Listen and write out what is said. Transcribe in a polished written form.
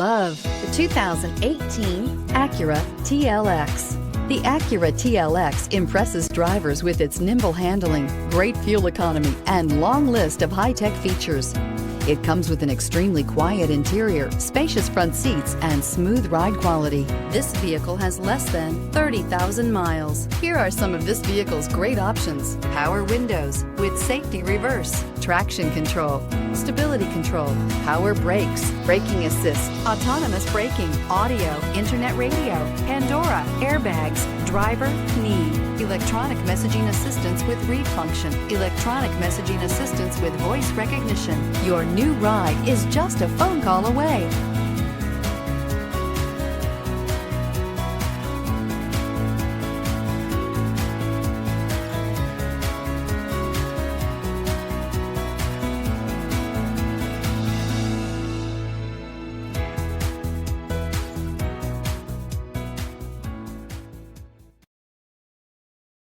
Love the 2018 Acura TLX. The Acura TLX impresses drivers with its nimble handling, great fuel economy, and long list of high-tech features. It comes with an extremely quiet interior, spacious front seats, and smooth ride quality. This vehicle has less than 30,000 miles. Here are some of this vehicle's great options: power windows with safety reverse, traction control, stability control, power brakes, braking assist, autonomous braking, audio, internet radio, Pandora, airbags, driver, knee, electronic messaging assistance with read function, electronic messaging assistance with voice recognition. Your new ride is just a phone call away.